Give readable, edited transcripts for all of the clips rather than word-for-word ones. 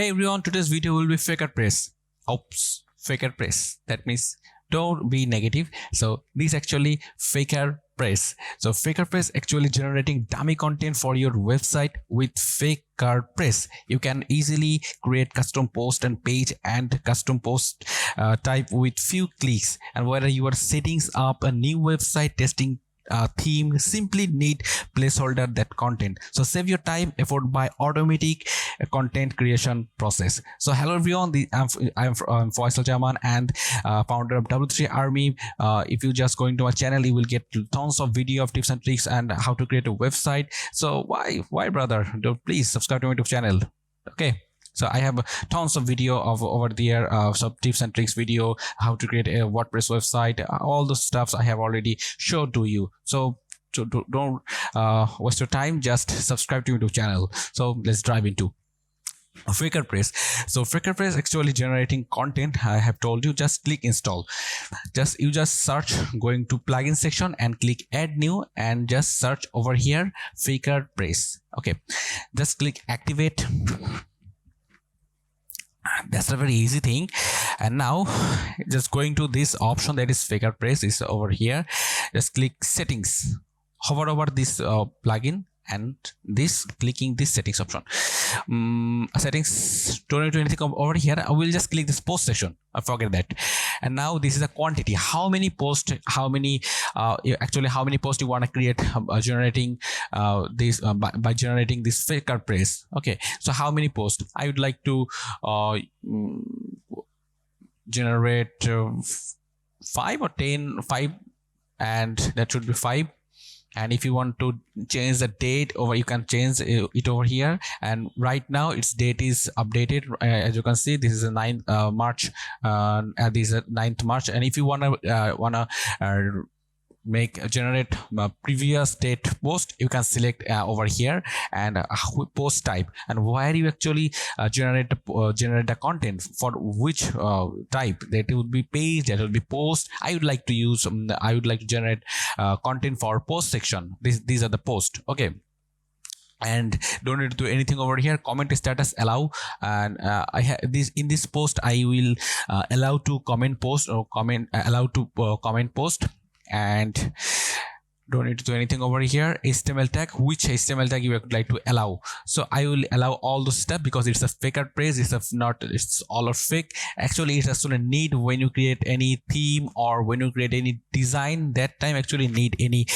Hey everyone, today's video will be FakerPress. Oops, FakerPress. That means don't be negative. So this actually FakerPress. So FakerPress actually generating dummy content for your website with FakerPress. You can easily create custom post and page and custom post type with few clicks. And whether you are setting up a new website, testing theme, simply need placeholder that content. So save your time, effort by automatic content creation process. So hello everyone, I'm Faisal Jaman and founder of W3 Army. If you just go into my channel, you will get tons of video of tips and tricks and how to create a website. So why brother, don't please subscribe to my YouTube channel. Okay. So I have tons of video of over there, some tips and tricks video, how to create a WordPress website, all the stuffs I have already showed to you. So don't waste your time, just subscribe to YouTube channel. So let's dive into FakerPress. So FakerPress actually generating content. I have told you, just click install. You just search, going to plugin section and click add new and just search over here FakerPress. Okay, just click activate. That's a very easy thing. And now just going to this option that is FakerPress is over here. Just click settings, hover over this plugin and clicking this settings option. Settings, don't need to anything over here. I will just click this post section. I forget that. And now this is a quantity, how many posts, how many posts you want to create, generating this by generating this FakerPress. Okay, so how many posts I would like to generate 5 or 10, 5, and that should be 5. And if you want to change the date over, you can change it over here. And right now its date is updated. As you can see, this is the 9th March. This is 9th March. And if you wanna generate previous date post, you can select over here and post type, and where you actually generate the content for which type. That would be page, that will be post. I would like to generate content for post section. These are the post. Okay, and don't need to do anything over here. Comment status allow, and in this post I will allow to comment post or allow to comment post. And don't need to do anything over here. HTML tag, which HTML tag you would like to allow. So I will allow all the stuff because it's a FakerPress. It's all of fake. Actually, it has to need when you create any theme or when you create any design. That time actually need need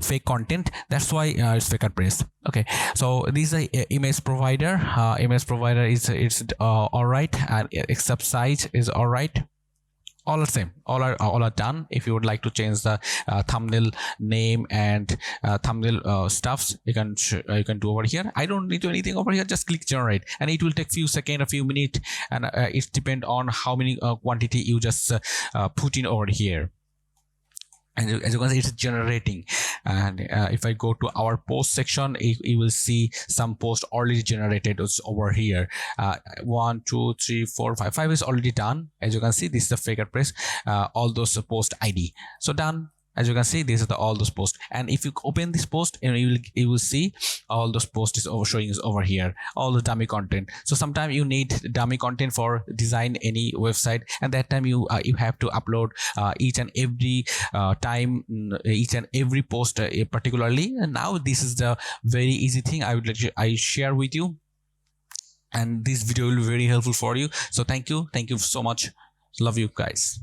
fake content. That's why it's FakerPress. Okay, so this is a image provider. Image provider is all right, and except size is all right. All the same, all are done. If you would like to change the thumbnail name and thumbnail stuffs, you can do over here. I don't need to do anything over here. Just click generate, and it will take few seconds, a few minutes, and it depends on how many quantity you just put in over here. And as you can see, it's generating. And if I go to our post section, you will see some post already generated. It's over here. 1, 2, 3, 4, 5. 5 is already done. As you can see, this is the FakerPress. All those post ID. So done. As you can see, these are all those posts. And if you open this post, you will see all those posts showing is over here. All the dummy content. So sometimes you need dummy content for design any website, and that time you have to upload each and every time, each and every post particularly. And now this is the very easy thing I share with you, and this video will be very helpful for you. So thank you so much. Love you guys.